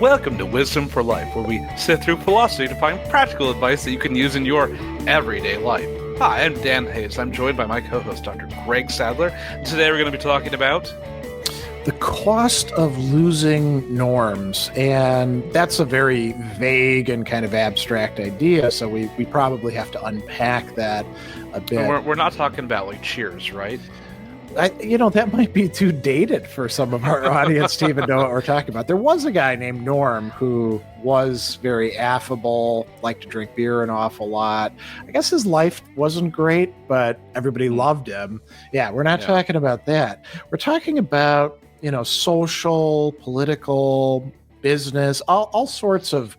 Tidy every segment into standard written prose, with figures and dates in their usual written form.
Welcome to Wisdom for Life, where we sift through philosophy to find practical advice that you can use in your everyday life. Hi, I'm Dan Hayes. I'm joined by my co-host, Dr. Greg Sadler. Today we're going to be talking about the cost of losing norms. And that's a very vague and kind of abstract idea, so we probably have to unpack that a bit. We're not talking about like Cheers, right? That might be too dated for some of our audience to even know what we're talking about. There was a guy named Norm who was very affable, liked to drink beer an awful lot. I guess his life wasn't great, but everybody loved him. Yeah, we're not talking about that. We're talking about, social, political, business, all sorts of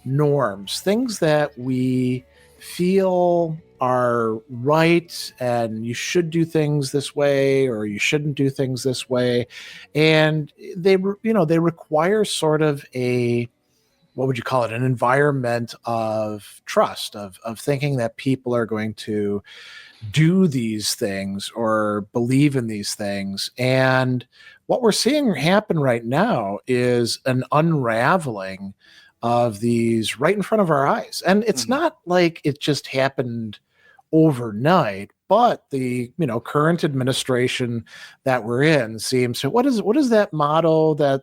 norms, things that we feel are right and you should do things this way or you shouldn't do things this way, and they require sort of what would you call it, an environment of trust, of thinking that people are going to do these things or believe in these things. And what we're seeing happen right now is an unraveling of these right in front of our eyes. And it's not like it just happened overnight, but the current administration that we're in seems to, what is that motto that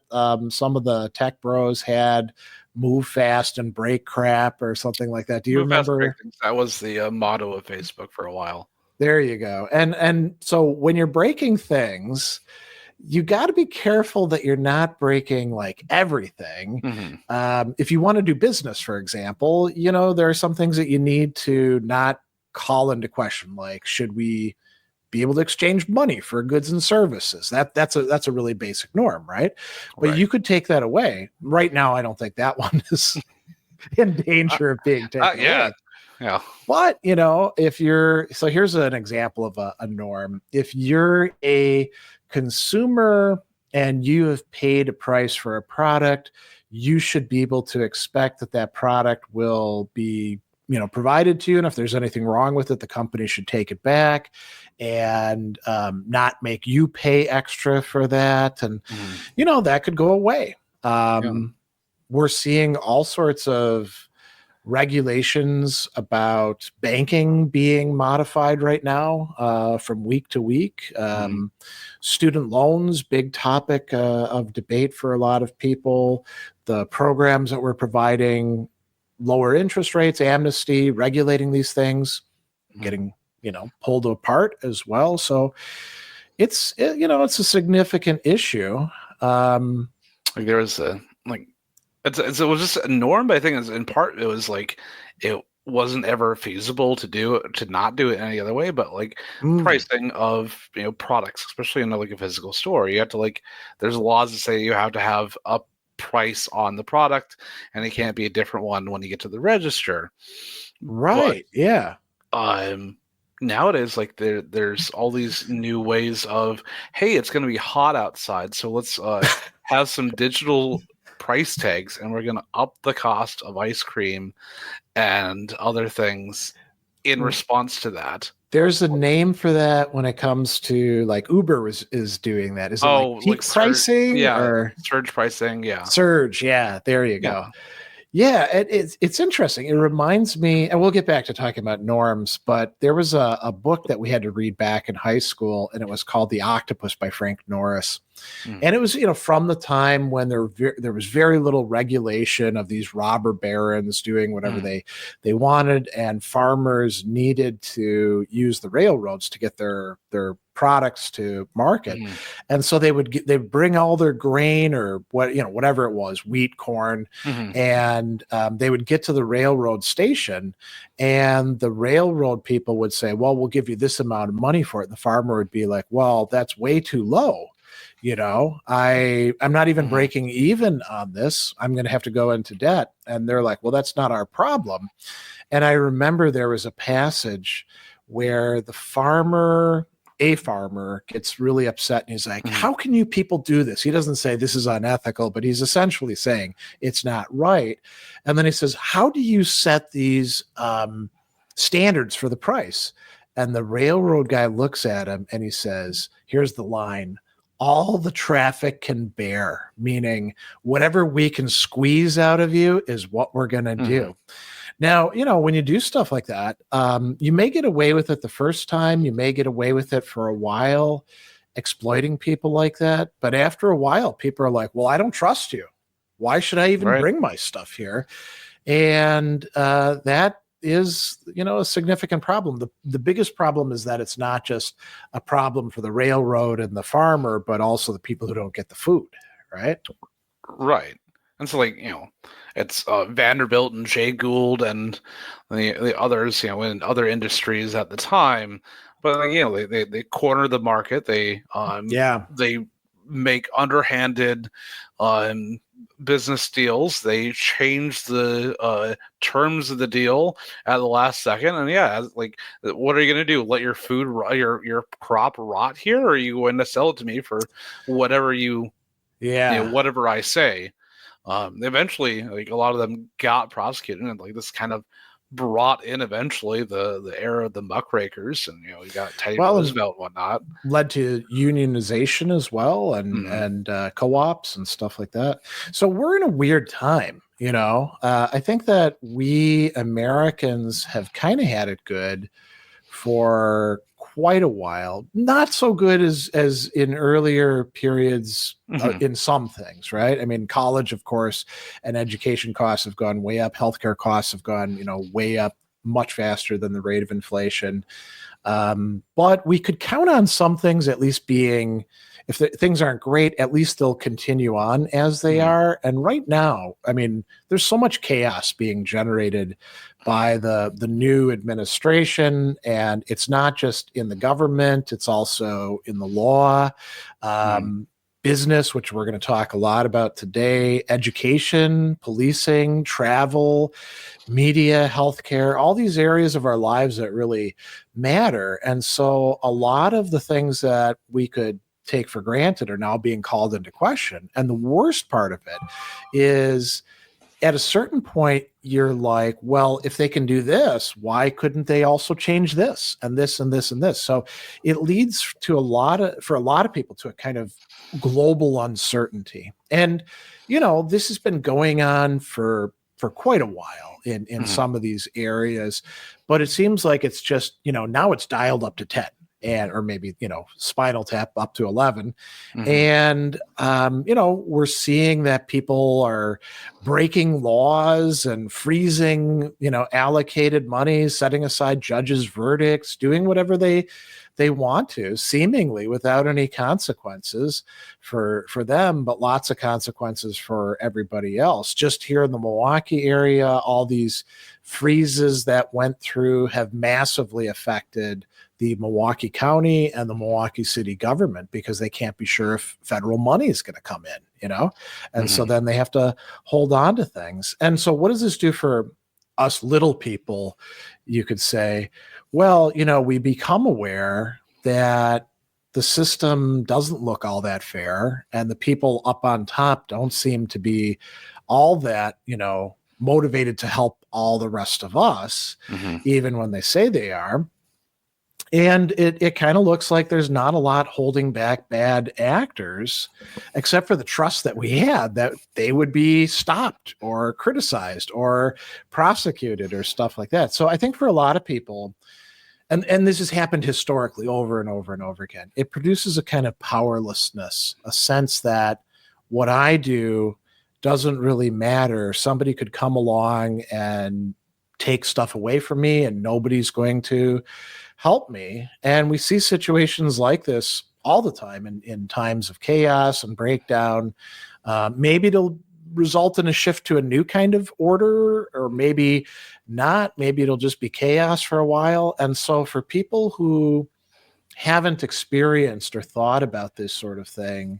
some of the tech bros had, move fast and break crap or something like that? Do you remember? That was the motto of Facebook for a while. There you go. And so when you're breaking things, you got to be careful that you're not breaking like everything. If you want to do business, for example, there are some things that you need to not call into question, like should we be able to exchange money for goods and services? That's a really basic norm, right? But you could take that away. Right now, I don't think that one is in danger of being taken away. Yeah. But, so here's an example of a norm. If you're a consumer and you have paid a price for a product, you should be able to expect that product will be provided to you. And if there's anything wrong with it, the company should take it back and not make you pay extra for that. And, that could go away. We're seeing all sorts of regulations about banking being modified right now from week to week. Student loans, big topic of debate for a lot of people. The programs that we're providing, lower interest rates, amnesty, regulating these things, getting pulled apart as well. So it's a significant issue. There was it was just a norm, but I think in part it was like it wasn't ever feasible to not do it any other way. But pricing of products, especially in a physical store, you have to there's laws that say you have to have a price on the product, and it can't be a different one when you get to the register. Right? But, yeah. Nowadays, there's all these new ways of, hey, it's going to be hot outside, so let's have some digital price tags, and we're going to up the cost of ice cream and other things in response to that. There's a name for that when it comes to Uber is doing that. Is it peak pricing? Or surge pricing? Yeah. Surge. Yeah. There you go. Yeah. It's interesting. It reminds me, and we'll get back to talking about norms, but there was a book that we had to read back in high school, and it was called The Octopus by Frank Norris. And it was, from the time when there was very little regulation of these robber barons doing whatever they wanted, and farmers needed to use the railroads to get their products to market. And so they'd bring all their grain or whatever it was, wheat, corn, and they would get to the railroad station, and the railroad people would say, well, we'll give you this amount of money for it. And the farmer would be like, well, that's way too low. I'm not even breaking even on this. I'm going to have to go into debt. And they're like, well, that's not our problem. And I remember there was a passage where a farmer gets really upset, and he's like, how can you people do this? He doesn't say this is unethical, but he's essentially saying it's not right. And then he says, how do you set these standards for the price? And the railroad guy looks at him and he says, here's the line: all the traffic can bear, meaning whatever we can squeeze out of you is what we're going to do. Now, when you do stuff like that, you may get away with it the first time. You may get away with it for a while, exploiting people like that. But after a while, people are like, well, I don't trust you. Why should I even bring my stuff here? And that is, a significant problem. The biggest problem is that it's not just a problem for the railroad and the farmer, but also the people who don't get the food, right? Right. And so, it's Vanderbilt and Jay Gould and the others, in other industries at the time. But they corner the market. They make underhanded business deals. They change the terms of the deal at the last second. And what are you going to do? Let your food, your crop rot here, or are you going to sell it to me for whatever whatever I say? Eventually, a lot of them got prosecuted, and this kind of brought in eventually the era of the muckrakers, and you got Teddy Roosevelt and whatnot. Led to unionization as well, and co-ops and stuff like that. So we're in a weird time. I think that we Americans have kind of had it good for quite a while. Not so good as in earlier periods in some things, right? I mean, college, of course, and education costs have gone way up. Healthcare costs have gone, way up much faster than the rate of inflation. But we could count on some things at least being, if things aren't great, at least they'll continue on as they are. And right now, I mean, there's so much chaos being generated by the new administration, and it's not just in the government, it's also in the law, business, which we're going to talk a lot about today, education, policing, travel, media, healthcare, all these areas of our lives that really matter. And so a lot of the things that we could take for granted are now being called into question. And the worst part of it is, at a certain point, you're like, well, if they can do this, why couldn't they also change this and this and this and this? So it leads for a lot of people to a kind of global uncertainty. And, this has been going on for quite a while in some of these areas, but it seems like it's just, now it's dialed up to 10. Or maybe, Spinal Tap up to 11. And, we're seeing that people are breaking laws and freezing, allocated money, setting aside judges' verdicts, doing whatever they want to, seemingly without any consequences for them, but lots of consequences for everybody else. Just here in the Milwaukee area, all these freezes that went through have massively affected the Milwaukee County and the Milwaukee city government, because they can't be sure if federal money is going to come in, and so then they have to hold on to things. And so what does this do for us little people? You could say, well, we become aware that the system doesn't look all that fair, and the people up on top don't seem to be all that, motivated to help all the rest of us, even when they say they are. And it kind of looks like there's not a lot holding back bad actors, except for the trust that we had that they would be stopped or criticized or prosecuted or stuff like that. So I think for a lot of people, and this has happened historically over and over and over again, it produces a kind of powerlessness, a sense that what I do doesn't really matter. Somebody could come along and take stuff away from me, and nobody's going to help me. And we see situations like this all the time in times of chaos and breakdown. Maybe it'll result in a shift to a new kind of order, or maybe not. Maybe it'll just be chaos for a while. And so for people who haven't experienced or thought about this sort of thing,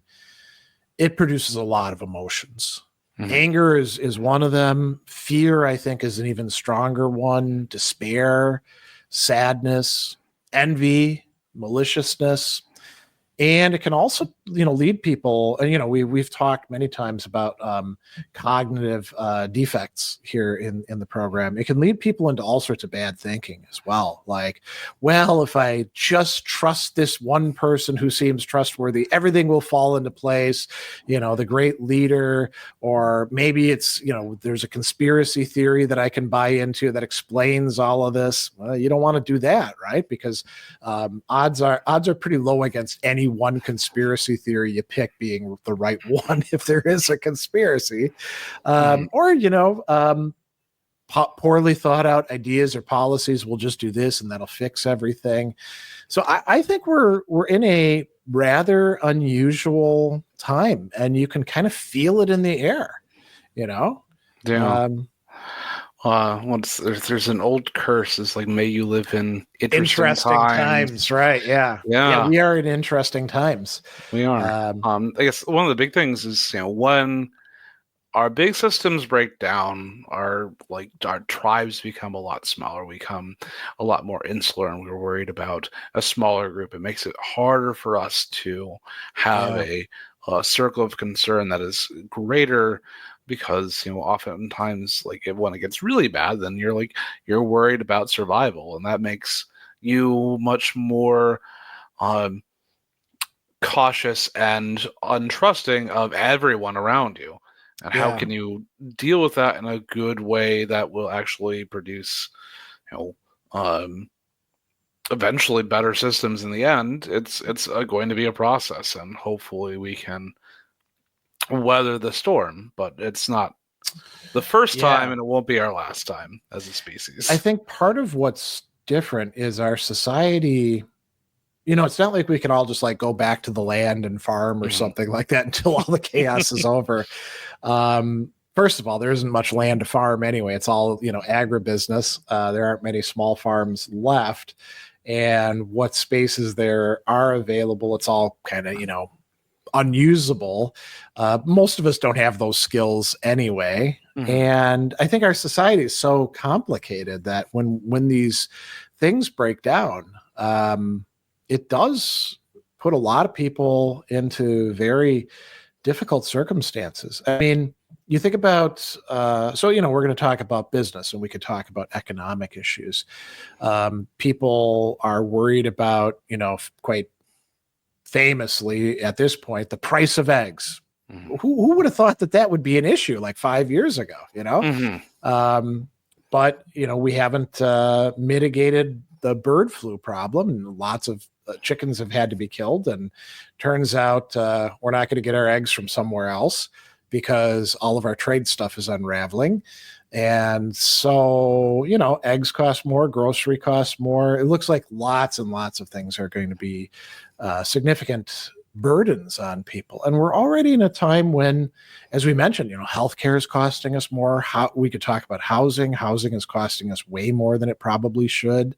it produces a lot of emotions. Anger is one of them. Fear, I think, is an even stronger one. Despair, sadness, envy, maliciousness. And it can also, lead people. And we've talked many times about cognitive defects here in the program. It can lead people into all sorts of bad thinking as well. Like, well, if I just trust this one person who seems trustworthy, everything will fall into place. The great leader, or maybe it's there's a conspiracy theory that I can buy into that explains all of this. Well, you don't want to do that, right? Because odds are pretty low against any one conspiracy theory you pick being the right one if there is a conspiracy. Or poorly thought out ideas or policies will just do this and that'll fix everything. So I think we're in a rather unusual time, and you can kind of feel it in the air. Yeah. There's an old curse. It's like, may you live in interesting times. Right? Yeah. We are in interesting times. We are. I guess one of the big things is when our big systems break down, our tribes become a lot smaller. We become a lot more insular, and we're worried about a smaller group. It makes it harder for us to have a circle of concern that is greater. Because oftentimes, when it gets really bad, then you're worried about survival, and that makes you much more cautious and untrusting of everyone around you. And how can you deal with that in a good way that will actually produce, eventually better systems in the end? It's going to be a process, and hopefully we can weather the storm, but it's not the first time, and it won't be our last time as a species. I think part of what's different is our society. It's not like we can all just go back to the land and farm or something like that until all the chaos is over. First of all, there isn't much land to farm anyway. It's all, agribusiness. There aren't many small farms left. And what spaces there are available, it's all kind of, unusable. Most of us don't have those skills anyway. And I think our society is so complicated that when these things break down, it does put a lot of people into difficult circumstances. I mean, you think about, we're going to talk about business, and we could talk about economic issues. People are worried about, quite famously at this point, the price of eggs. Who would have thought that would be an issue 5 years ago, But, we haven't mitigated the bird flu problem, and lots of chickens have had to be killed. And turns out we're not going to get our eggs from somewhere else because all of our trade stuff is unraveling. And so, eggs cost more, grocery costs more. It looks like lots and lots of things are going to be significant burdens on people. And we're already in a time when, as we mentioned, healthcare is costing us more. We could talk about housing. Housing is costing us way more than it probably should.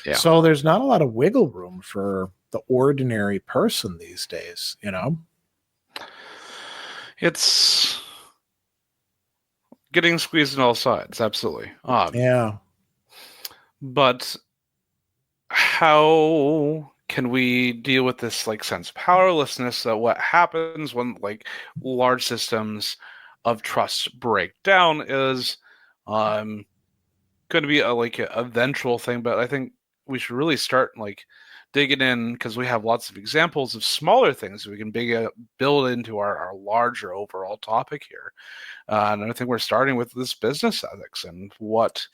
Yeah. So there's not a lot of wiggle room for the ordinary person these days, It's getting squeezed on all sides, absolutely. But how can we deal with this sense of powerlessness? That what happens when large systems of trust break down is going to be a eventual thing. But I think we should really start digging in, because we have lots of examples of smaller things we can build into our larger overall topic here. And I think we're starting with this business ethics and what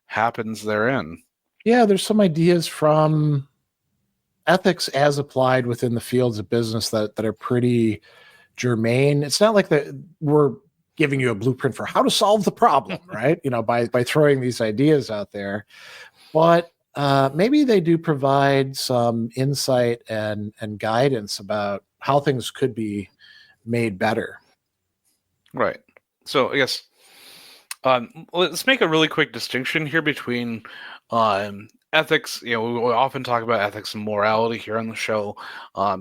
happens therein. Yeah, there's some ideas from ethics as applied within the fields of business that are pretty germane. It's not like that we're giving you a blueprint for how to solve the problem, right? By throwing these ideas out there. But maybe they do provide some insight and guidance about how things could be made better. Right. So I guess let's make a really quick distinction here between ethics. We often talk about ethics and morality here on the show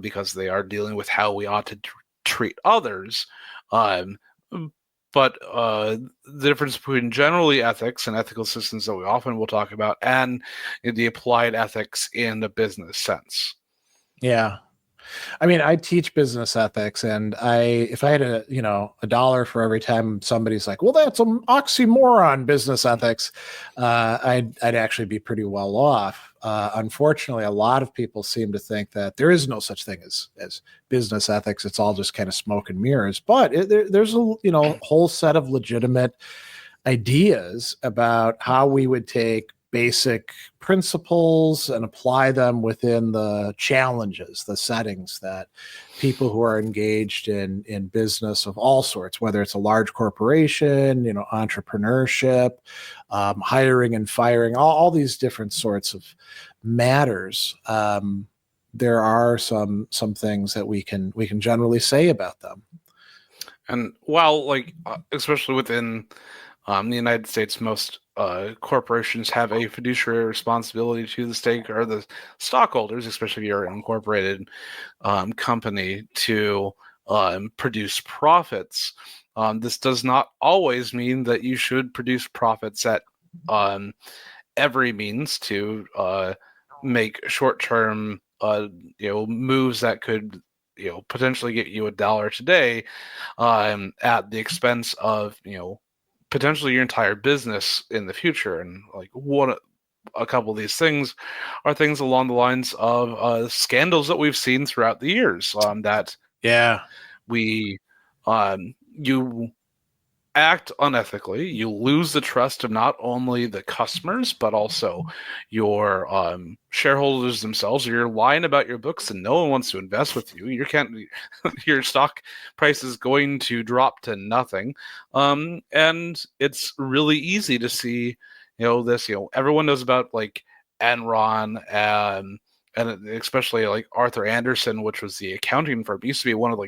because they are dealing with how we ought to treat others. But the difference between generally ethics and ethical systems that we often will talk about, and the applied ethics in the business sense. Yeah. I mean, I teach business ethics, and if I had a dollar for every time somebody's like, "Well, that's an oxymoron, business ethics," I'd actually be pretty well off. Unfortunately, a lot of people seem to think that there is no such thing as business ethics. It's all just kind of smoke and mirrors. But there's a whole set of legitimate ideas about how we would take basic principles and apply them within the challenges, the settings that people who are engaged in business of all sorts, whether it's a large corporation, entrepreneurship, hiring and firing, all these different sorts of matters. There are some things that we can generally say about them. And while, especially within the United States, most corporations have a fiduciary responsibility to the stake or the stockholders, especially if you're an incorporated company, to produce profits. This does not always mean that you should produce profits at every means to make short-term moves that could potentially get you $1 today at the expense of potentially your entire business in the future. And a couple of these things are things along the lines of scandals that we've seen throughout the years. You act unethically, you lose the trust of not only the customers but also your shareholders themselves. You're lying about your books and no one wants to invest with you. Your stock price is going to drop to nothing, and it's really easy to see this. Everyone knows about Enron and especially Arthur Andersen, which was the accounting firm. It used to be one of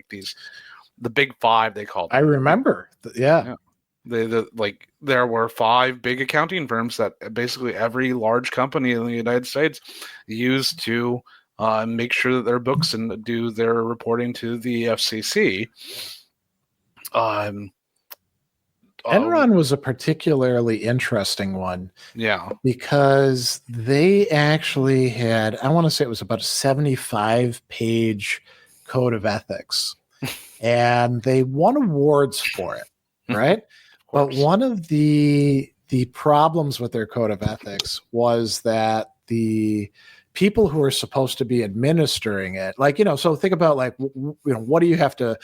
the big five, they called them. I remember. Yeah. There were 5 big accounting firms that basically every large company in the United States used to make sure that their books and do their reporting to the FCC. Enron was a particularly interesting one. Yeah. Because they actually had, I want to say it was about a 75-page code of ethics. And they won awards for it, right? But one of the problems with their code of ethics was that the people who are supposed to be administering it, so think about what do you have to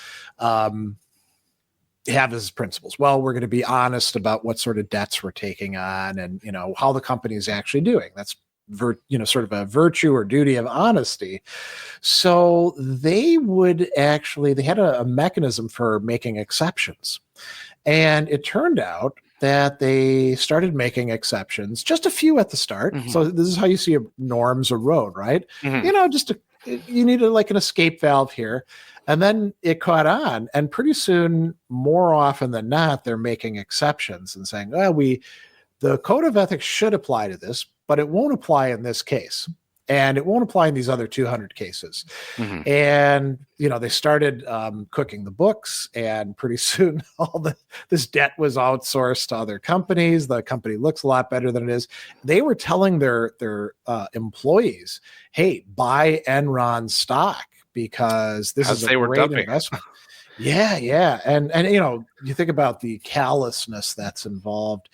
have as principles? Well, we're going to be honest about what sort of debts we're taking on and, how the company is actually doing. That's sort of a virtue or duty of honesty. So they had a mechanism for making exceptions. And it turned out that they started making exceptions, just a few at the start. Mm-hmm. So this is how you see norms erode, right? Mm-hmm. You need an escape valve here. And then it caught on. And pretty soon, more often than not, they're making exceptions and saying, the code of ethics should apply to this, but it won't apply in this case. And it won't apply in these other 200 cases. Mm-hmm. And, they started cooking the books, and pretty soon this debt was outsourced to other companies. The company looks a lot better than it is. They were telling their employees, hey, buy Enron stock because this is a great investment. Yeah. And you think about the callousness that's involved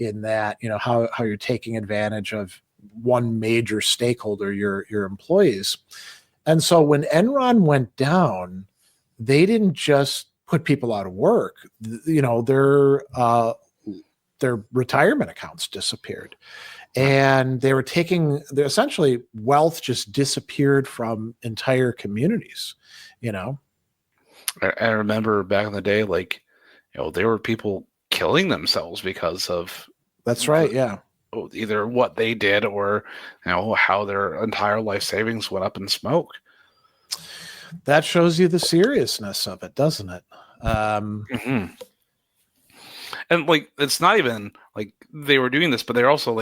in that, how you're taking advantage of one major stakeholder, your employees. And so when Enron went down, they didn't just put people out of work. Their retirement accounts disappeared. And they were essentially wealth just disappeared from entire communities, I remember back in the day, there were people killing themselves because of. That's right. Yeah. Either what they did or, how their entire life savings went up in smoke. That shows you the seriousness of it, doesn't it? Mm-hmm. And it's not even they were doing this, but they're also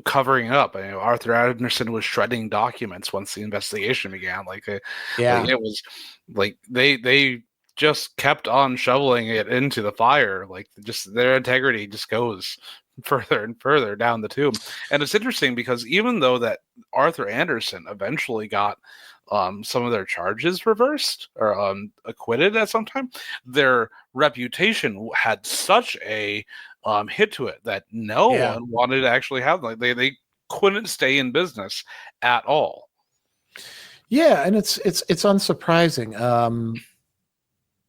covering up. Arthur Andersen was shredding documents once the investigation began. It was they just kept on shoveling it into the fire. Just their integrity just goes further and further down the tube. And it's interesting because even though that Arthur Andersen eventually got some of their charges reversed or acquitted at some time, their reputation had such a hit to it that no one wanted to actually have them. Like they couldn't stay in business at all. Yeah, and it's unsurprising.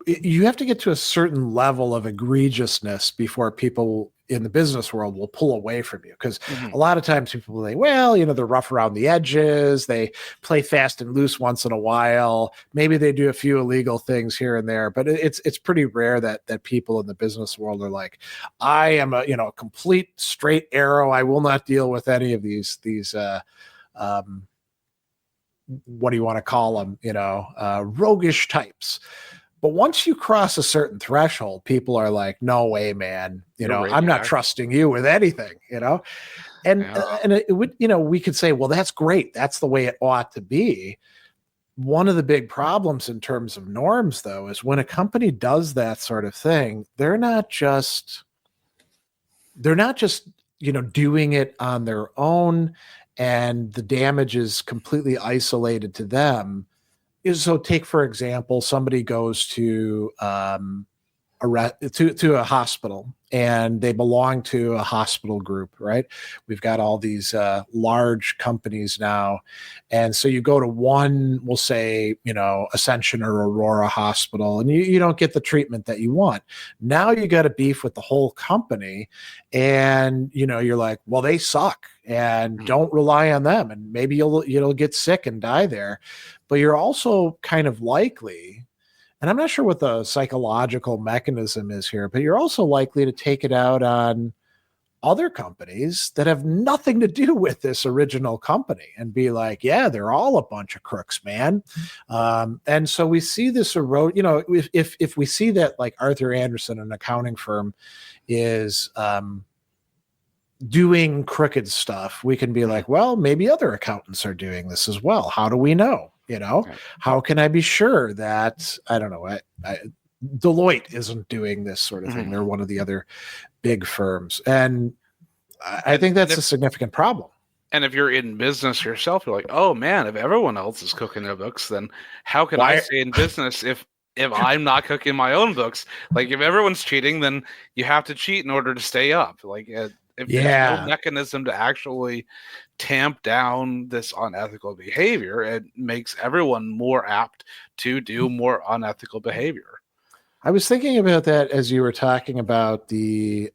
You have to get to a certain level of egregiousness before people in the business world will pull away from you, because a lot of times people will say, well, they're rough around the edges, they play fast and loose once in a while, maybe they do a few illegal things here and there, but it's pretty rare that people in the business world are like, I am a complete straight arrow, I will not deal with any of these what do you want to call them, roguish types. But once you cross a certain threshold, people are like, no way, man, I'm not trusting you with anything, and it would, we could say, well, that's great, that's the way it ought to be. One of the big problems in terms of norms, though, is when a company does that sort of thing, they're not just doing it on their own, and the damage is completely isolated to them. So take, for example, somebody goes to a hospital, and they belong to a hospital group, right? We've got all these large companies now. And so you go to one, we'll say, Ascension or Aurora Hospital, and you don't get the treatment that you want. Now you got a beef with the whole company, and you're like, well, they suck, and don't rely on them, and maybe you'll get sick and die there. But you're also kind of likely, and I'm not sure what the psychological mechanism is here, but you're also likely to take it out on other companies that have nothing to do with this original company and be like, yeah, they're all a bunch of crooks, man. And so we see this erode, if we see that, like, Arthur Andersen, an accounting firm, is doing crooked stuff, we can be like, well, maybe other accountants are doing this as well. How do we know? How can I be sure that, I don't know, Deloitte isn't doing this sort of thing? They're one of the other big firms. And I think that's a significant problem. And if you're in business yourself, you're like, oh man, if everyone else is cooking their books, then how can I stay in business if I'm not cooking my own books? Like, if everyone's cheating, then you have to cheat in order to stay up. Like, if there's no mechanism to actually tamp down this unethical behavior, it makes everyone more apt to do more unethical behavior. I was thinking about that as you were talking about the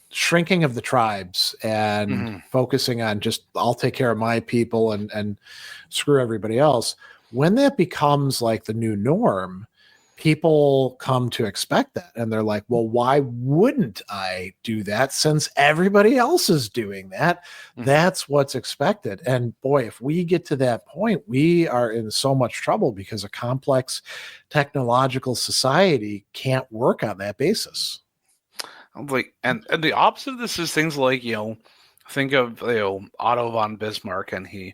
shrinking of the tribes and focusing on just, I'll take care of my people and screw everybody else. When that becomes like the new norm, people come to expect that, and they're like, well, why wouldn't I do that since everybody else is doing that? That's what's expected. And boy, if we get to that point, we are in so much trouble, because a complex technological society can't work on that basis. Like, and the opposite of this is things like, think of Otto von Bismarck, and he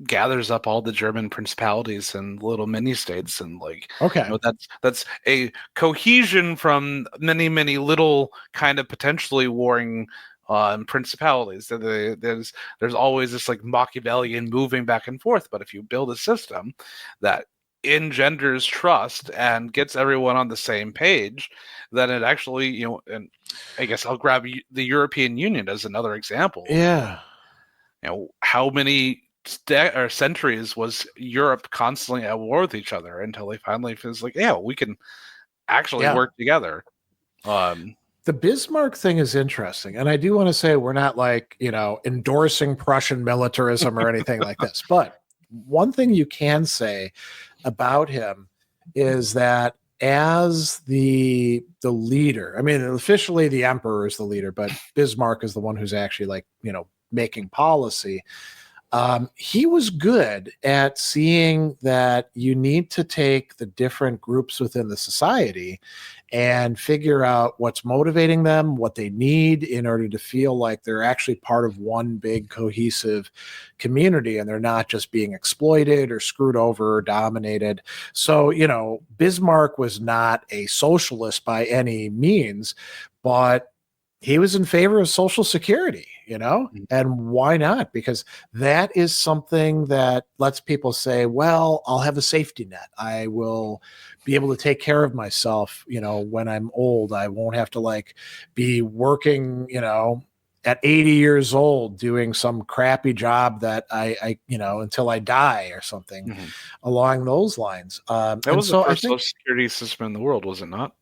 gathers up all the German principalities and little mini states, and that's a cohesion from many little kind of potentially warring principalities. There's always this like Machiavellian moving back and forth. But if you build a system that engenders trust and gets everyone on the same page, then it actually, and I guess I'll grab the European Union as another example. Yeah. How many centuries was Europe constantly at war with each other until they finally feels like, we can actually work together. The Bismarck thing is interesting. And I do want to say, we're not like, endorsing Prussian militarism or anything like this. But one thing you can say about him is that as the leader, I mean, officially the emperor is the leader, but Bismarck is the one who's actually making policy. He was good at seeing that you need to take the different groups within the society and figure out what's motivating them, what they need in order to feel like they're actually part of one big cohesive community, and they're not just being exploited or screwed over or dominated. So, Bismarck was not a socialist by any means, but he was in favor of Social Security, and why not? Because that is something that lets people say, well, I'll have a safety net. I will be able to take care of myself, when I'm old. I won't have to like be working, at 80 years old doing some crappy job that I until I die or something along those lines. That And was the so I first think social security system in the world, was it not?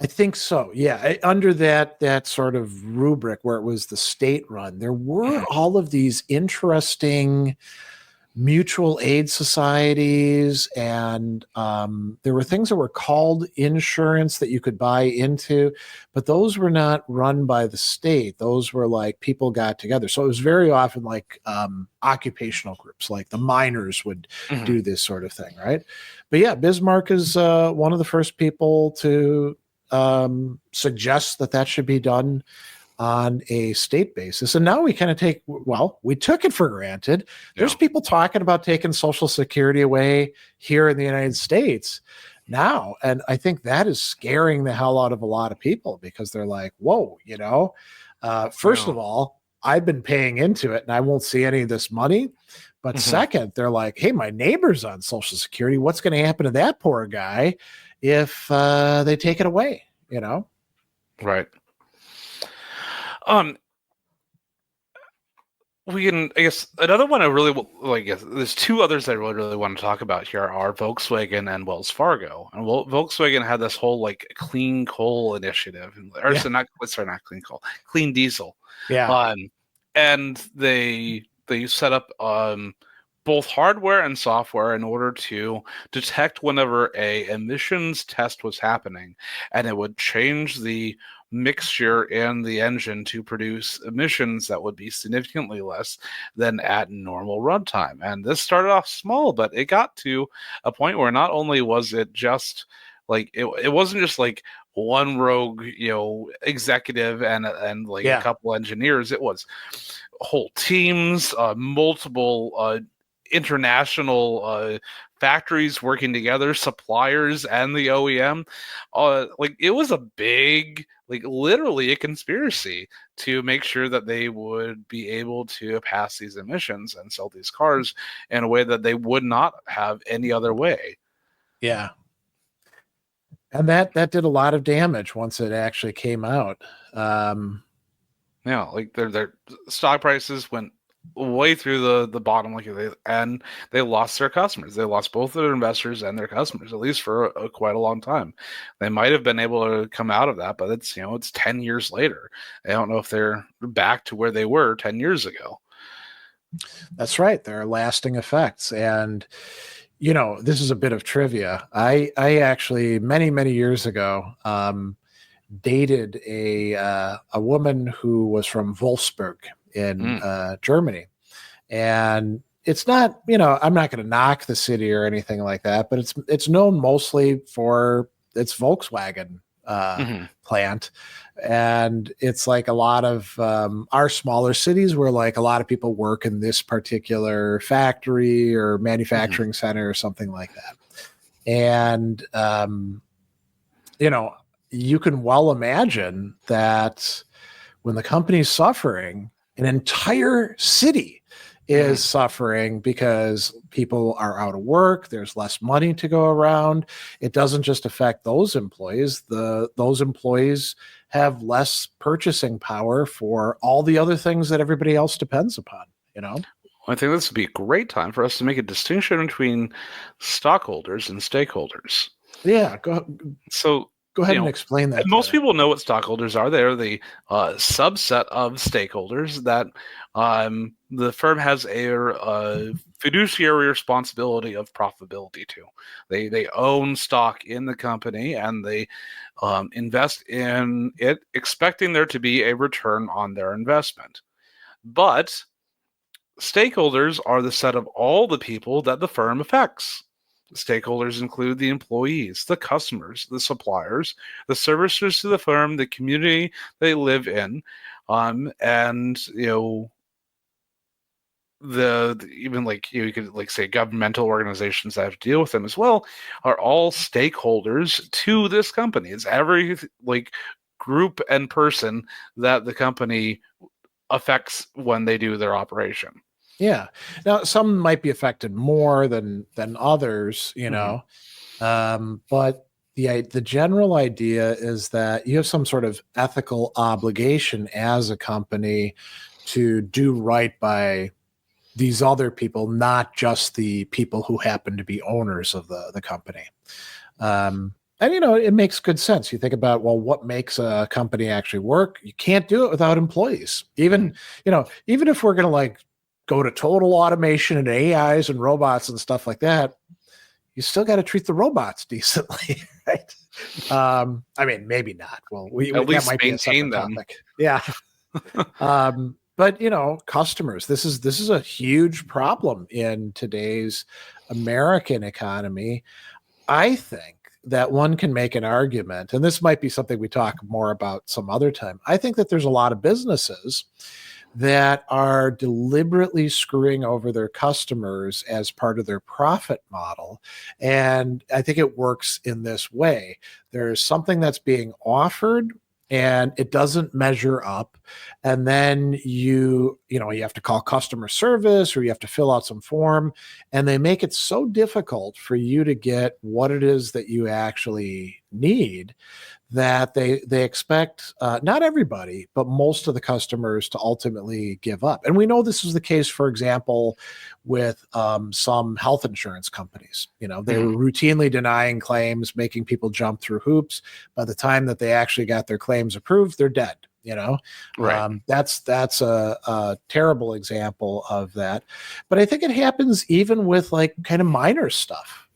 I think so. Yeah, under that sort of rubric where it was the state run, there were all of these interesting mutual aid societies, and there were things that were called insurance that you could buy into, but those were not run by the state. Those were like people got together. So it was very often like occupational groups, like the miners would do this sort of thing, right? But yeah, Bismarck is one of the first people to suggest that should be done on a state basis. And now we kind of we took it for granted. There's people talking about taking Social Security away here in the United States now. And I think that is scaring the hell out of a lot of people because they're like, whoa, first of all, I've been paying into it and I won't see any of this money. But second, they're like, hey, my neighbor's on Social Security. What's going to happen to that poor guy if they take it away, Right. We can, I guess, another one I really like. There's two others I really want to talk about here are Volkswagen and Wells Fargo. And Volkswagen had this whole like clean coal initiative, not clean coal, clean diesel. Yeah. And they set up both hardware and software in order to detect whenever a emissions test was happening, and it would change the mixture in the engine to produce emissions that would be significantly less than at normal runtime. And this started off small, but it got to a point where not only was it just like it wasn't just like one rogue executive and a couple engineers. It was whole teams, multiple international factories working together, suppliers and the OEM. It was a big, literally a conspiracy to make sure that they would be able to pass these emissions and sell these cars in a way that they would not have any other way. Yeah. And that did a lot of damage once it actually came out. Their stock prices went way through the bottom, and they lost their customers. They lost both their investors and their customers, at least for quite a long time. They might have been able to come out of that, but it's 10 years later. I don't know if they're back to where they were 10 years ago. That's right. There are lasting effects. And, this is a bit of trivia. I actually, many, many years ago, dated a woman who was from Wolfsburg in Germany. And it's not, I'm not going to knock the city or anything like that, but it's known mostly for its Volkswagen plant. And it's like a lot of our smaller cities where like a lot of people work in this particular factory or manufacturing center or something like that. And, you can well imagine that when the company's suffering, an entire city is suffering because people are out of work. There's less money to go around. It doesn't just affect those employees. Those employees have less purchasing power for all the other things that everybody else depends upon, I think this would be a great time for us to make a distinction between stockholders and stakeholders. Yeah. Go ahead and explain that. Most people know what stockholders are. They're the subset of stakeholders that the firm has a fiduciary responsibility of profitability to. They own stock in the company and they invest in it, expecting there to be a return on their investment. But stakeholders are the set of all the people that the firm affects. Stakeholders include the employees, the customers, the suppliers, the servicers to the firm, the community they live in, and you could say governmental organizations that have to deal with them as well are all stakeholders to this company. It's every group and person that the company affects when they do their operation. Yeah. Now, some might be affected more than others, but the general idea is that you have some sort of ethical obligation as a company to do right by these other people, not just the people who happen to be owners of the company. And, it makes good sense. You think about, well, what makes a company actually work? You can't do it without employees. Even if we're going to like go to total automation and AIs and robots and stuff like that, you still got to treat the robots decently, right? I mean, maybe not. Well, at least that might maintain be a them. topic. Yeah. But customers, this is a huge problem in today's American economy. I think that one can make an argument, and this might be something we talk more about some other time. I think that there's a lot of businesses that are deliberately screwing over their customers as part of their profit model. And I think it works in this way. There's something that's being offered and it doesn't measure up. And then you have to call customer service or you have to fill out some form, and they make it so difficult for you to get what it is that you actually need that they expect not everybody, but most of the customers to ultimately give up. And we know this was the case, for example, with some health insurance companies. They were routinely denying claims, making people jump through hoops. By the time that they actually got their claims approved, they're dead. Right. That's a terrible example of that. But I think it happens even with like kind of minor stuff.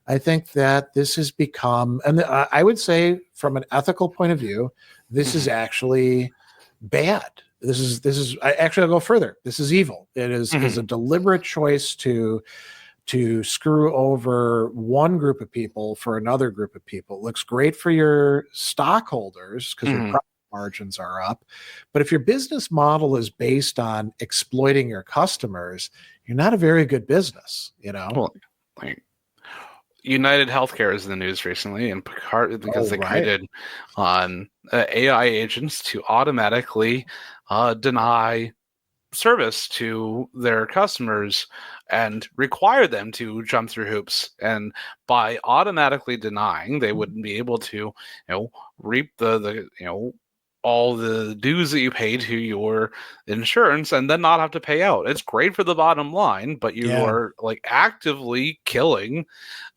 I think that this has become, and I would say from an ethical point of view, this is actually bad. This is I'll go further. This is evil. It is a deliberate choice to screw over one group of people for another group of people. It looks great for your stockholders because your profit margins are up. But if your business model is based on exploiting your customers, you're not a very good business, Well, like United Healthcare is in the news recently, and Picard because they created AI agents to automatically deny service to their customers and require them to jump through hoops. And by automatically denying, they wouldn't be able to, reap the all the dues that you pay to your insurance and then not have to pay out. It's great for the bottom line, but you are like actively killing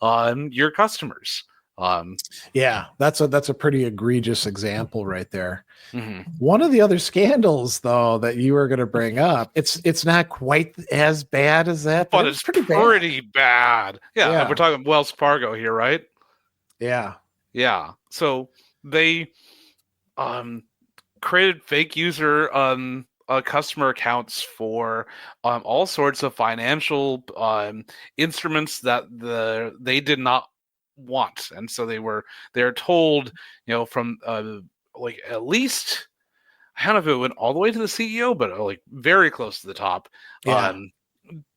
your customers. That's a pretty egregious example right there. One of the other scandals, though, that you were going to bring up, it's not quite as bad as that, but it's pretty bad. Yeah, we're talking Wells Fargo here, right? Yeah. So they created fake user customer accounts for all sorts of financial instruments that they did not want, and so they're told, from like at least, I don't know if it went all the way to the CEO, but like very close to the top.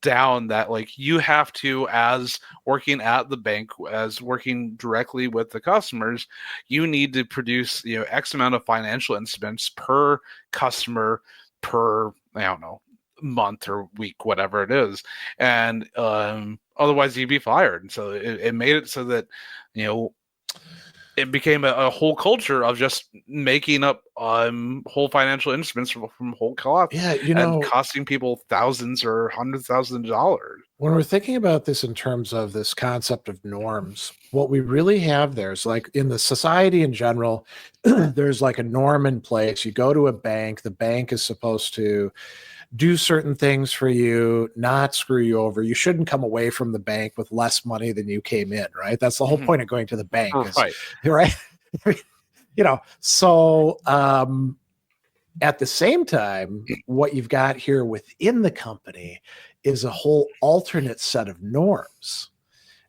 Down that like you have to, as working at the bank, as working directly with the customers, you need to produce X amount of financial instruments per customer per, I don't know, month or week, whatever it is, and otherwise you'd be fired. And so it made it so that it became a whole culture of just making up whole financial instruments from whole cloth, and costing people thousands or hundreds of thousands of dollars. When we're thinking about this in terms of this concept of norms, what we really have there is, like in the society in general, there's like a norm in place. You go to a bank, the bank is supposed to do certain things for you, not screw you over. You shouldn't come away from the bank with less money than you came in, right? That's the whole point of going to the bank, right? So at the same time, what you've got here within the company is a whole alternate set of norms.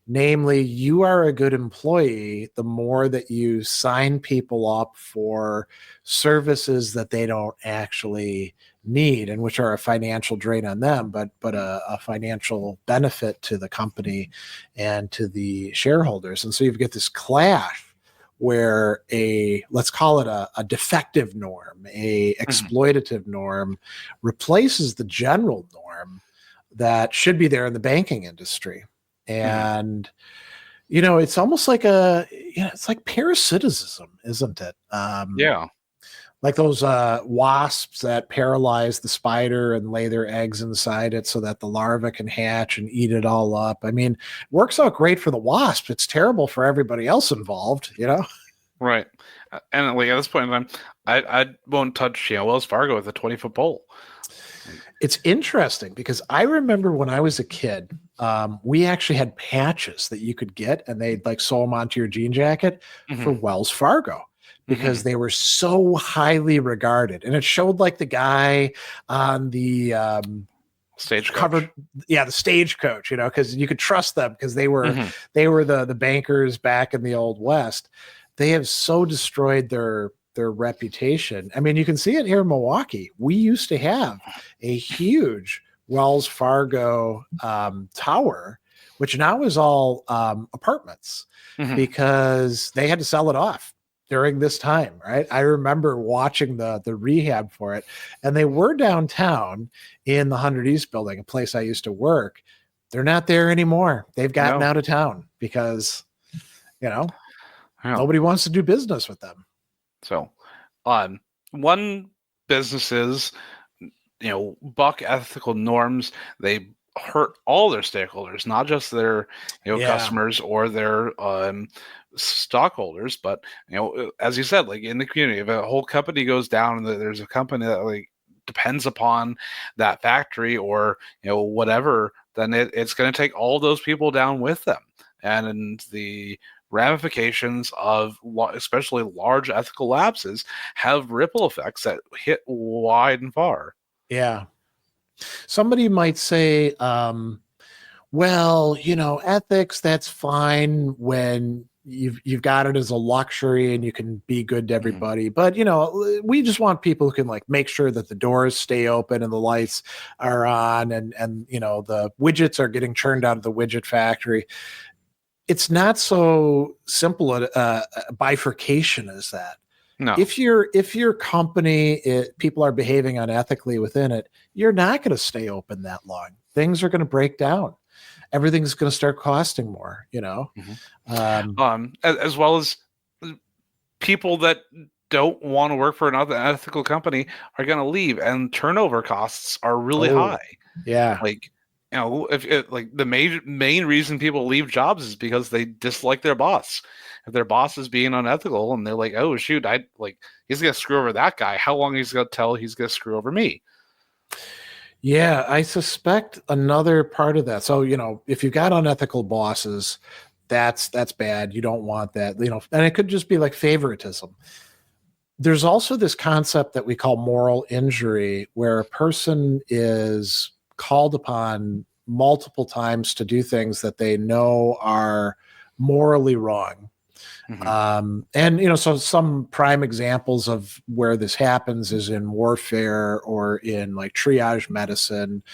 Namely, you are a good employee the more that you sign people up for services that they don't actually need, and which are a financial drain on them, but a financial benefit to the company and to the shareholders. And so you get this clash where let's call it a defective norm, a exploitative norm replaces the general norm that should be there in the banking industry. And, it's almost like it's like parasitism, isn't it? Yeah. Like those wasps that paralyze the spider and lay their eggs inside it so that the larva can hatch and eat it all up. I mean, works out great for the wasp. It's terrible for everybody else involved, Right. And like at this point in time, I won't touch Wells Fargo with a 20-foot pole. It's interesting because I remember when I was a kid, we actually had patches that you could get, and they'd like sew them onto your jean jacket for Wells Fargo, because they were so highly regarded. And it showed like the guy on the stagecoach. Covered, the stagecoach, because you could trust them because they were the bankers back in the Old West. They have so destroyed their reputation. I mean, you can see it here in Milwaukee. We used to have a huge Wells Fargo tower, which now is all apartments, because they had to sell it off during this time, right? I remember watching the rehab for it, and they were downtown in the 100 East building, a place I used to work. They're not there anymore. They've gotten out of town because, nobody wants to do business with them. So, one businesses, buck ethical norms. They hurt all their stakeholders, not just their customers or their stockholders, but as you said, like in the community, if a whole company goes down and there's a company that like depends upon that factory or whatever, then it's going to take all those people down with them, and the ramifications of especially large ethical lapses have ripple effects that hit wide and far. Yeah. Somebody might say, well, ethics, that's fine when you've got it as a luxury and you can be good to everybody. But, we just want people who can like make sure that the doors stay open and the lights are on and the widgets are getting churned out of the widget factory. It's not so simple a bifurcation as that. No. If your company, people are behaving unethically within it, you're not going to stay open that long. Things are going to break down. Everything's going to start costing more, as well as people that don't want to work for another ethical company are going to leave, and turnover costs are really high. Yeah. Like, if like the main reason people leave jobs is because they dislike their boss. If their boss is being unethical and they're like, oh shoot, he's gonna screw over that guy. How long is he gonna tell he's gonna screw over me? Yeah, I suspect another part of that. So, if you've got unethical bosses, that's bad. You don't want that, and it could just be like favoritism. There's also this concept that we call moral injury, where a person is called upon multiple times to do things that they know are morally wrong. And so some prime examples of where this happens is in warfare or in like triage medicine,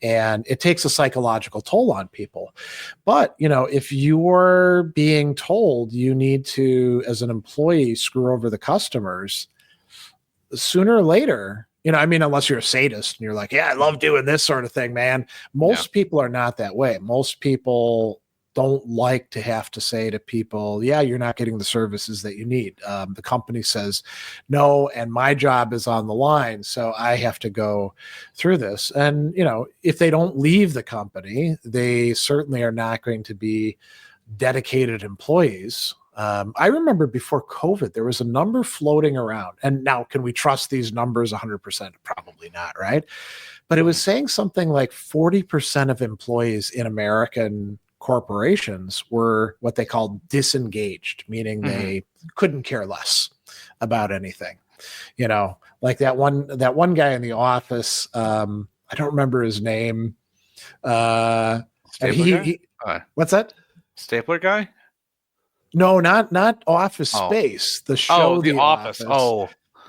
and it takes a psychological toll on people. But if you're being told you need to, as an employee, screw over the customers, sooner or later, unless you're a sadist and you're like, yeah, I love doing this sort of thing, man. Most people are not that way. Most people don't like to have to say to people, yeah, you're not getting the services that you need. The company says no, and my job is on the line, so I have to go through this. And, if they don't leave the company, they certainly are not going to be dedicated employees. I remember before COVID, there was a number floating around. And now, can we trust these numbers 100%? Probably not, right? But it was saying something like 40% of employees in American corporations were what they called disengaged, meaning they couldn't care less about anything. Like that one guy in the office, I don't remember his name. Stapler guy? What's that? Stapler guy? No, not Office Space. The show, The Office.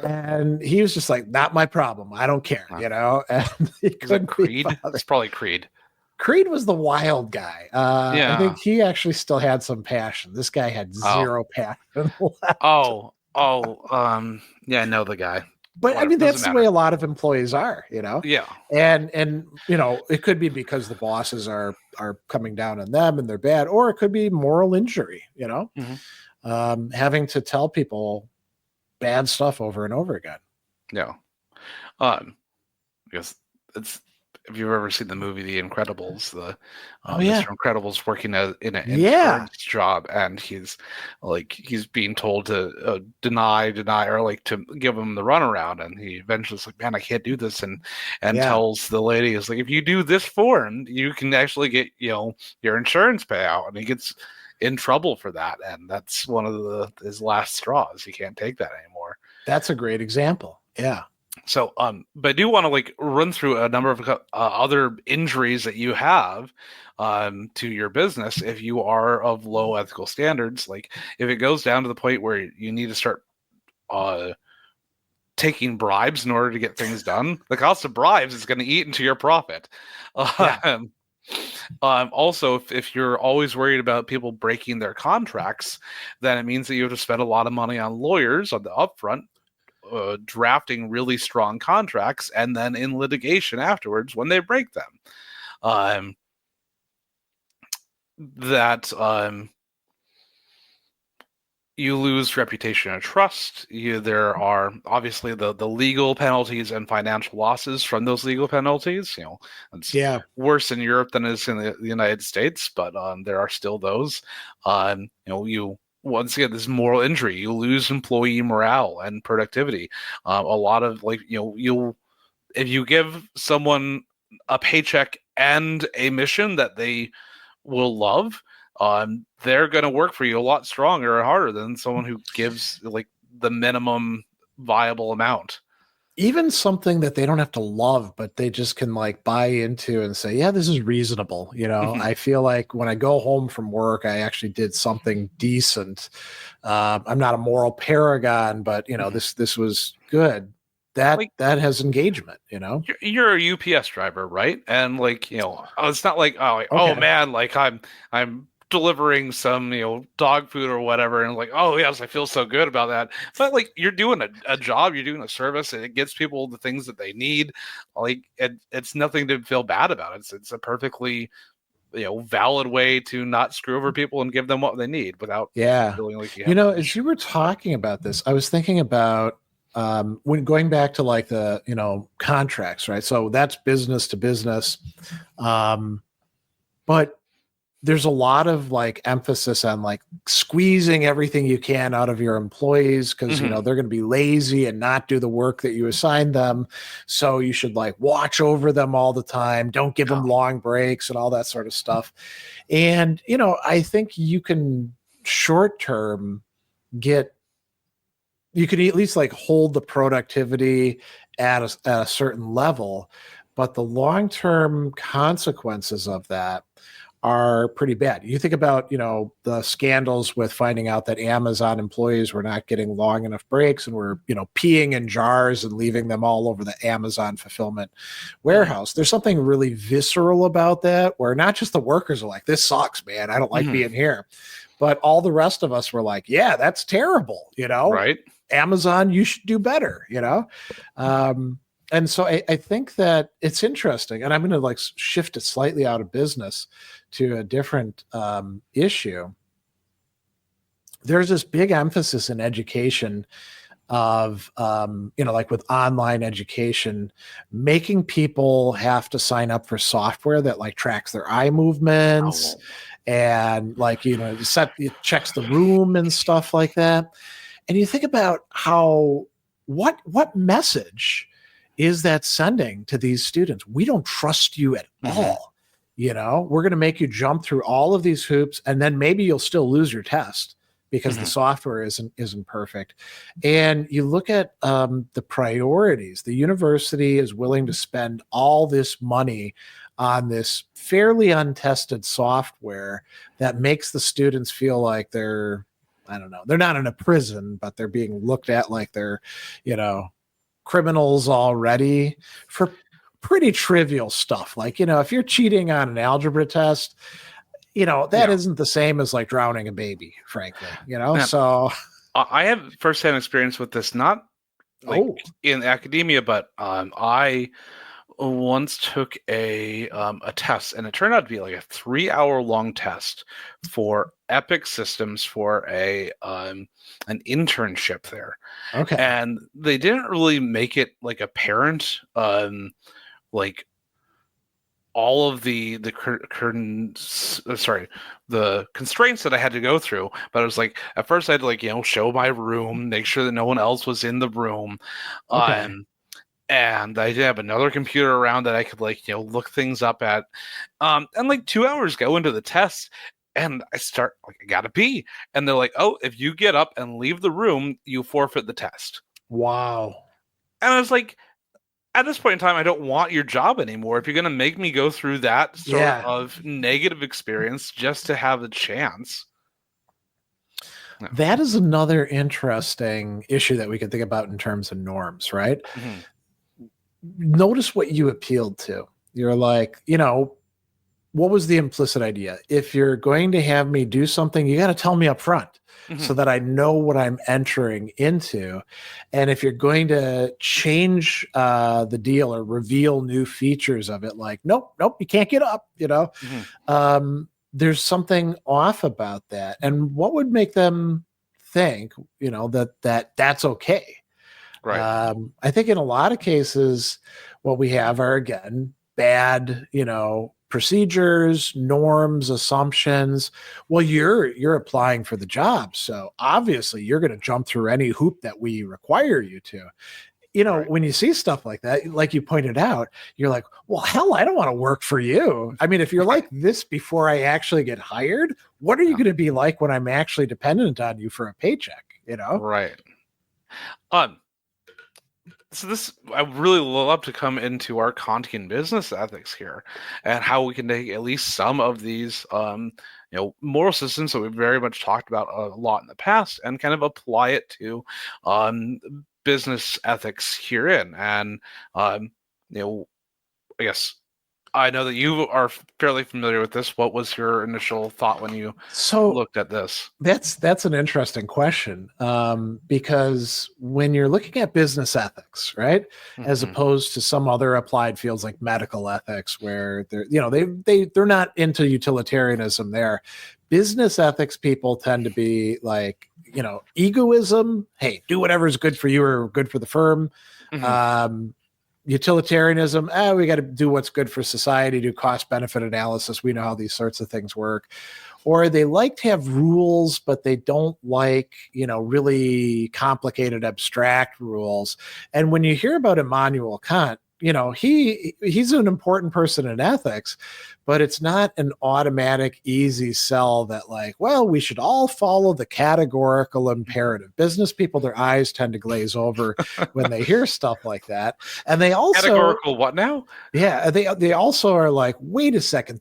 And he was just like, not my problem. I don't care, And he couldn't. Creed? It's probably Creed. Creed was the wild guy. I think Yeah. he actually still had some passion. This guy had zero passion left. Yeah, I know the guy. But I Whatever, mean, doesn't that's the way matter. a lot of employees are, you know. Yeah. And you know, it could be because the bosses are coming down on them and they're bad, or it could be moral injury, you know, Hmm. having to tell people bad stuff over and over again. Yeah. Because it's if you've ever seen the movie The Incredibles, the Oh yeah, Mr. Incredible's working in an yeah, insurance job, and he's being told to deny, or like to give him the runaround, and he eventually is like, man, I can't do this, and yeah. tells the lady, is like, if you do this form, you can actually get your insurance payout, and he gets in trouble for that, and that's one of his last straws. He can't take that anymore. That's a great example. Yeah. So, but I do want to like run through a number of other injuries that you have to your business if you are of low ethical standards. Like if it goes down to the point where you need to start uh, taking bribes in order to get things done, the cost of bribes is going to eat into your profit. Yeah. Also, if you're always worried about people breaking their contracts, then it means that you have to spend a lot of money on lawyers on the upfront, drafting really strong contracts, and then in litigation afterwards when they break them. That you lose reputation and trust. There are obviously the legal penalties and financial losses from those legal penalties. It's Yeah. worse in Europe than it is in the United States, but there are still those. You once again, this moral injury, you lose employee morale and productivity. A lot of you'll if you give someone a paycheck and a mission that they will love, they're going to work for you a lot stronger and harder than someone who gives like the minimum viable amount. Even something that they don't have to love, but they just can like buy into and say, yeah, this is reasonable. You know, Mhm. I feel like when I go home from work, I actually did something decent. I'm not a moral paragon, but you know, Mhm. this was good. That Like has engagement, you know? you're a UPS driver, right? And it's not like oh Okay. man, like I'm delivering some dog food or whatever, and like, oh yes, I feel so good about that. But like you're doing a job, you're doing a service, and it gets people the things that they need. Like it's nothing to feel bad about. It's a perfectly valid way to not screw over people and give them what they need without Yeah. feeling like you You have to know, be. as you were talking about this, I was thinking about when going back to like the, you know, contracts, right? So that's business to business. Um, but there's a lot of like emphasis on like squeezing everything you can out of your employees because you know Hmm. they're going to be lazy and not do the work that you assigned them, so you should like watch over them all the time, don't give Yeah. them long breaks and all that sort of stuff. And you know, I think you can short term get, you can at least like hold the productivity at a certain level, but the long term consequences of that are pretty bad. You think about, you know, the scandals with finding out that Amazon employees were not getting long enough breaks and were, you know, peeing in jars and leaving them all over the Amazon fulfillment warehouse. There's something really visceral about that, where not just the workers are like, this sucks, man, I don't like Hmm. being here, but all the rest of us were like, yeah, that's terrible, you know, Right. Amazon, you should do better, you know? And so I think that it's interesting, and I'm going to like shift it slightly out of business to a different issue. There's this big emphasis in education of, you know, like with online education, making people have to sign up for software that like tracks their eye movements Oh. and like, you know, it checks the room and stuff like that. And you think about how, what message is that sending to these students? We don't trust you at Hmm. all. You know, we're going to make you jump through all of these hoops, and then maybe you'll still lose your test because the Hmm. software isn't perfect. And you look at the priorities. The university is willing to spend all this money on this fairly untested software that makes the students feel like they're, I don't know, they're not in a prison, but they're being looked at like they're, you know, criminals already for pretty trivial stuff. Like, if you're cheating on an algebra test, that isn't the same as like drowning a baby, frankly, Man, so. I have firsthand experience with this, not like in academia, but I once took a test, and it turned out to be like a 3-hour long test for Epic Systems for an internship there. Okay. And they didn't really make it like apparent, like all of the constraints that I had to go through. But it was like, at first I had to like, show my room, make sure that no one else was in the room. Okay. And I did have another computer around that I could like, look things up at. And like 2 hours go into the test, and I start like, I gotta pee. And they're like, oh, if you get up and leave the room, you forfeit the test. Wow. And I was like, at this point in time, I don't want your job anymore. If you're going to make me go through that sort of negative experience just to have a chance. No. That is another interesting issue that we can think about in terms of norms, right? Mm-hmm. Notice what you appealed to. You're like, what was the implicit idea? If you're going to have me do something, you got to tell me up front. Mm-hmm. So that I know what I'm entering into. And if you're going to change the deal or reveal new features of it, like, nope, you can't get up, Mm-hmm. There's something off about that. And what would make them think, that's okay? Right. I think in a lot of cases, what we have are, again, bad, procedures, norms, assumptions. Well, you're applying for the job, so obviously you're going to jump through any hoop that we require you to. Right. When you see stuff like that, like you pointed out, you're like, well, hell, I don't want to work for you. I mean, if you're like this before I actually get hired, what are you going to be like when I'm actually dependent on you for a paycheck? Right. So this, I really love to come into our Kantian business ethics here, and how we can take at least some of these, moral systems that we've very much talked about a lot in the past, and kind of apply it to business ethics herein. And I guess I know that you are fairly familiar with this. What was your initial thought when you looked at this? That's an interesting question, because when you're looking at business ethics, right, mm-hmm. as opposed to some other applied fields like medical ethics, where they're not into utilitarianism there. Business ethics people tend to be like, egoism. Hey, do whatever is good for you or good for the firm. Mm-hmm. Utilitarianism, we got to do what's good for society, do cost benefit analysis. We know how these sorts of things work. Or they like to have rules, but they don't like, really complicated, abstract rules. And when you hear about Immanuel Kant, he's an important person in ethics, but it's not an automatic, easy sell that like, well, we should all follow the categorical imperative. Business people, their eyes tend to glaze over when they hear stuff like that. And they also... Categorical what now? Yeah, they also are like, wait a second,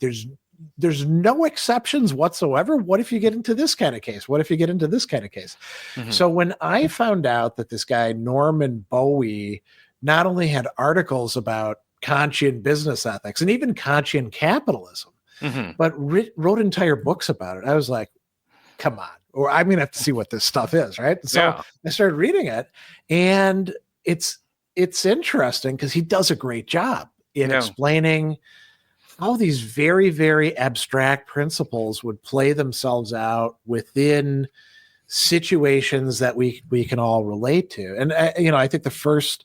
there's no exceptions whatsoever. What if you get into this kind of case? What if you get into this kind of case? Mm-hmm. So when I found out that this guy, Norman Bowie, not only had articles about Kantian business ethics and even Kantian capitalism, mm-hmm. but wrote entire books about it, I was like, come on, or I'm going to have to see what this stuff is, right? So I started reading it, and it's interesting because he does a great job in explaining how these very, very abstract principles would play themselves out within situations that we can all relate to. And I think the first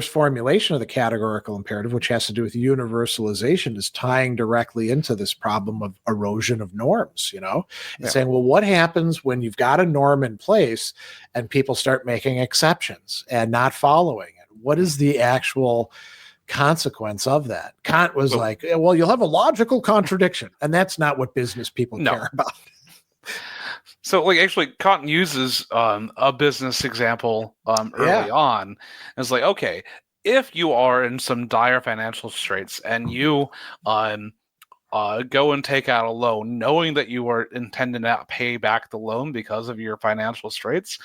formulation of the categorical imperative, which has to do with universalization, is tying directly into this problem of erosion of norms, and saying, well, what happens when you've got a norm in place and people start making exceptions and not following it? What is the actual consequence of that? Kant was like, well, you'll have a logical contradiction, and that's not what business people care about. So, like, actually, Kant uses a business example early on. It's like, okay, if you are in some dire financial straits and you go and take out a loan, knowing that you are intending to not pay back the loan because of your financial straits,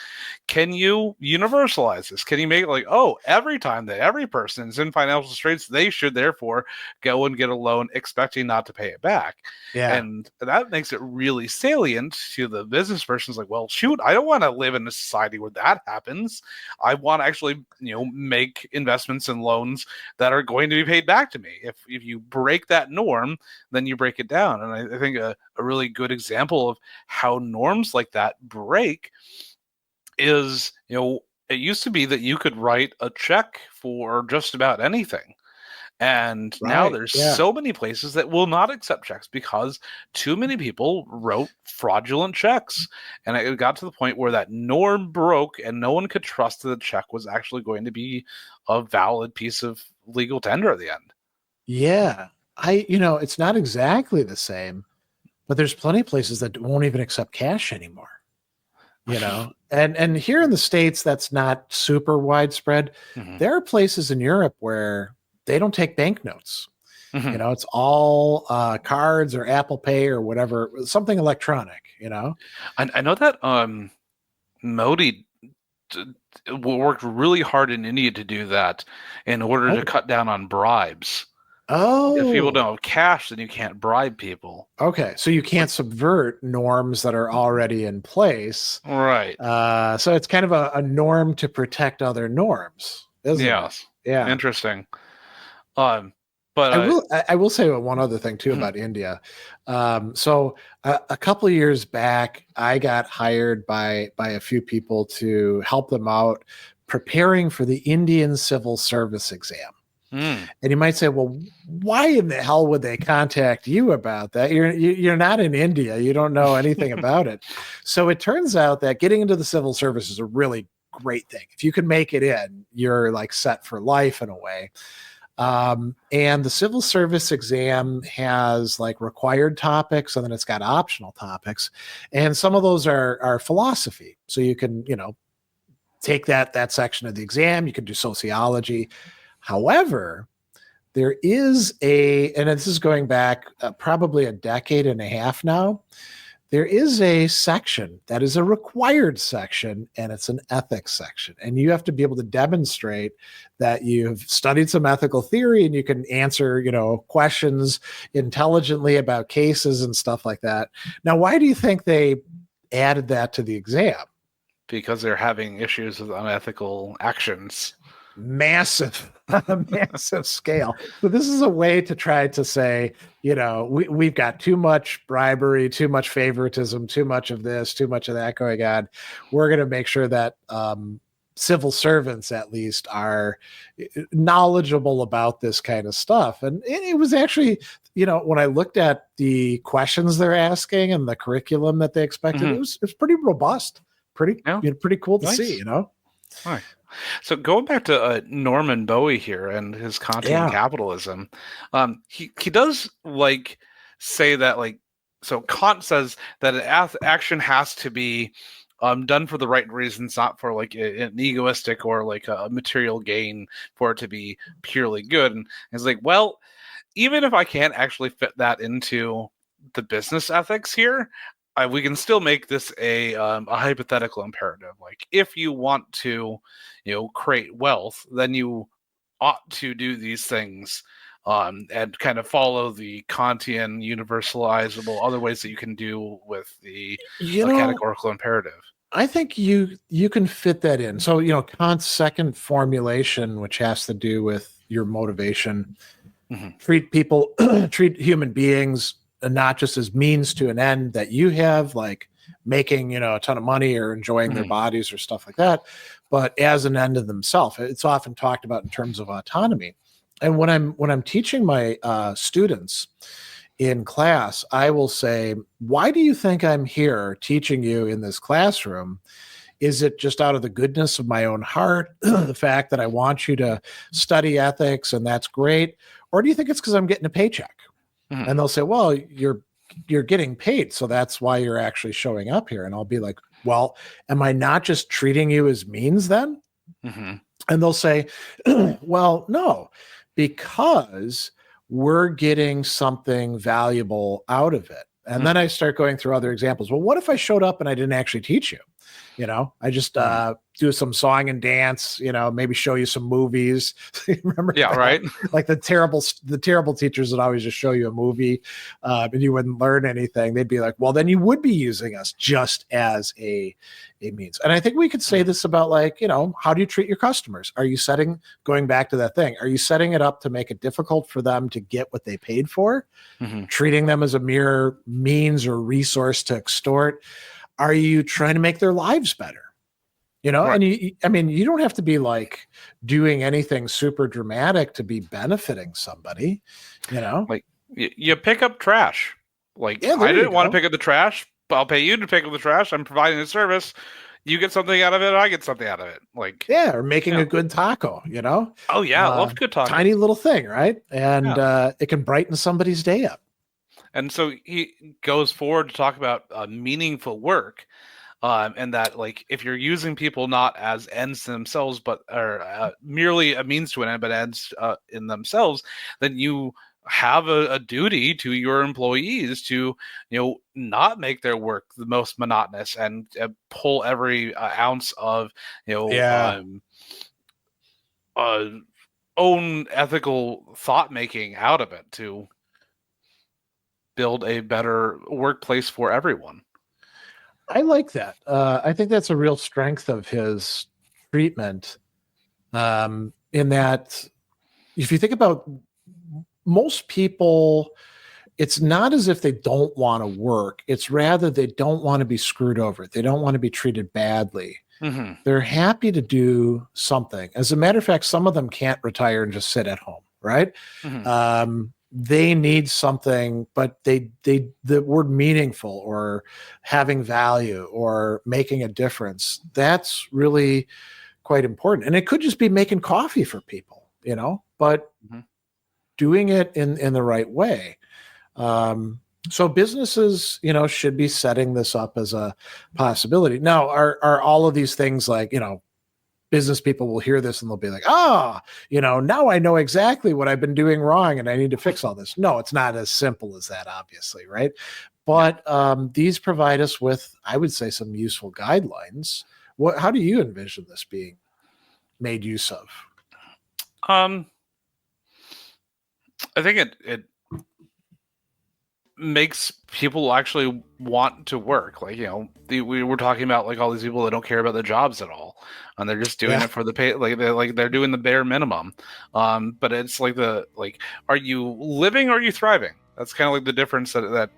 can you universalize this? Can you make it like, oh, every time that every person is in financial straits, they should therefore go and get a loan expecting not to pay it back? Yeah. And that makes it really salient to the business person's like, well, shoot, I don't want to live in a society where that happens. I want to actually, make investments and loans that are going to be paid back to me. If you break that norm, then you break it down. And I think a really good example of how norms like that break is, it used to be that you could write a check for just about anything. And now Right. there's Yeah. so many places that will not accept checks because too many people wrote fraudulent checks. And it got to the point where that norm broke and no one could trust that the check was actually going to be a valid piece of legal tender at the end. Yeah. It's not exactly the same, but there's plenty of places that won't even accept cash anymore. And here in the States, that's not super widespread. Mhm. There are places in Europe where they don't take banknotes. Mhm. It's all cards or Apple Pay or whatever, something electronic. I know that Modi worked really hard in India to do that in order to Oh, cut down on bribes. If people oh, don't have cash, then you can't bribe people. okay. So you can't subvert norms that are already in place. Right. So it's kind of a norm to protect other norms, isn't it? Yes. Yeah. Interesting. Um, but I will say one other thing too about India. So a couple of years back, I got hired by a few people to help them out preparing for the Indian civil service exam. And you might say, well, why in the hell would they contact you about that? You're not in India. You don't know anything about it. So it turns out that getting into the civil service is a really great thing. If you can make it in, you're like set for life in a way. And the civil service exam has like required topics, and then it's got optional topics. And some of those are philosophy. So you can, take that section of the exam. You can do sociology. However, there is and this is going back probably a decade and a half now, there is a section that is a required section, and it's an ethics section. And you have to be able to demonstrate that you've studied some ethical theory and you can answer, questions intelligently about cases and stuff like that. Now, why do you think they added that to the exam? because they're having issues with unethical actions. Massive massive scale. So this is a way to try to say, we've got too much bribery, too much favoritism, too much of this, too much of that going on. We're going to make sure that civil servants at least are knowledgeable about this kind of stuff. And it was actually, when I looked at the questions they're asking and the curriculum that they expected, it was pretty robust, pretty cool to see, All right. So going back to Norman Bowie here and his Kantian capitalism, he does say that so Kant says that an action has to be done for the right reasons, not for an egoistic or a material gain for it to be purely good. And it's like, well, even if I can't actually fit that into the business ethics here, we can still make this a hypothetical imperative. Like, if you want to, create wealth, then you ought to do these things, and kind of follow the Kantian universalizable other ways that you can do with the categorical imperative. I think you can fit that in. So, Kant's second formulation, which has to do with your motivation, treat human beings not just as means to an end that you have, like making, a ton of money or enjoying their bodies or stuff like that, but as an end in themselves. It's often talked about in terms of autonomy. And when I'm teaching my students in class, I will say, why do you think I'm here teaching you in this classroom? Is it just out of the goodness of my own heart, the fact that I want you to study ethics and that's great? Or do you think it's because I'm getting a paycheck? And they'll say, well, you're getting paid, so that's why you're actually showing up here. And I'll be like, well, am I not just treating you as means then? And they'll say, well, no, because we're getting something valuable out of it. And then I start going through other examples. Well, what if I showed up and I didn't actually teach you? I just do some song and dance, maybe show you some movies. Remember? Yeah, that? right. Like the terrible teachers that always just show you a movie and you wouldn't learn anything. They'd be like, well, then you would be using us just as a means. And I think we could say this about how do you treat your customers? Are you going back to that thing, are you setting it up to make it difficult for them to get what they paid for? Treating them as a mere means or resource to extort? Are you trying to make their lives better? Right. And you don't have to be like doing anything super dramatic to be benefiting somebody, Like you pick up trash. Like, yeah, I didn't want to pick up the trash, but I'll pay you to pick up the trash. I'm providing a service. You get something out of it, I get something out of it. Like, yeah, or making a good taco, Oh yeah, I love good taco. Tiny little thing, right? And it can brighten somebody's day up. And so he goes forward to talk about meaningful work, and that, like, if you're using people not as ends to themselves, but are merely a means to an end, but ends in themselves, then you have a duty to your employees to, not make their work the most monotonous and pull every ounce of, own ethical thought making out of it to build a better workplace for everyone. I like that. I think that's a real strength of his treatment. In that, if you think about most people, it's not as if they don't want to work. It's rather they don't want to be screwed over. They don't want to be treated badly. They're happy to do something. As a matter of fact, some of them can't retire and just sit at home, right? They need something, but the word meaningful or having value or making a difference, that's really quite important. And it could just be making coffee for people, but doing it in the right way. So businesses, should be setting this up as a possibility. Now, are all of these things like, business people will hear this and they'll be like, now I know exactly what I've been doing wrong and I need to fix all this. No, it's not as simple as that, obviously, right? But these provide us with, I would say, some useful guidelines. How do you envision this being made use of? I think it makes people actually want to work. Like, we were talking about like all these people that don't care about their jobs at all, and they're just doing it for the pay. Like they're doing the bare minimum. But it's like are you living or are you thriving? That's kind of like the difference that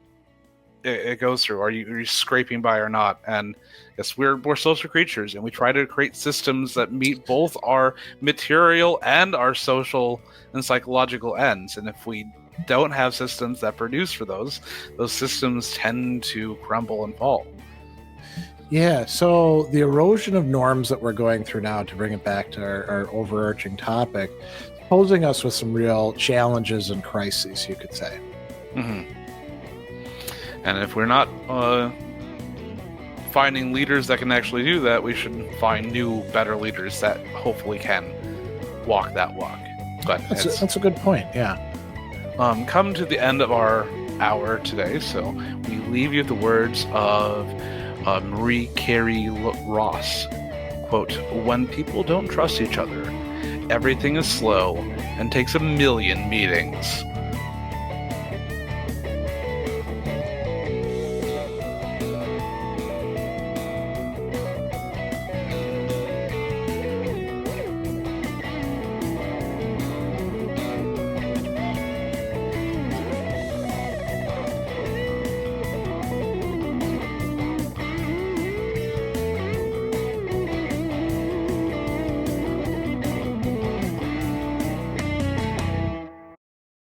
it goes through. Are you scraping by or not? And yes, we're social creatures, and we try to create systems that meet both our material and our social and psychological ends. And if we don't have systems that produce for those systems tend to crumble and fall. Yeah, so the erosion of norms that we're going through now, to bring it back to our overarching topic, posing us with some real challenges and crises, you could say. And if we're not finding leaders that can actually do that, we should find new, better leaders that hopefully can walk that walk. But that's a good point, yeah. Come to the end of our hour today, so we leave you with the words of Marie Carey Ross. Quote, "When people don't trust each other, everything is slow and takes a million meetings."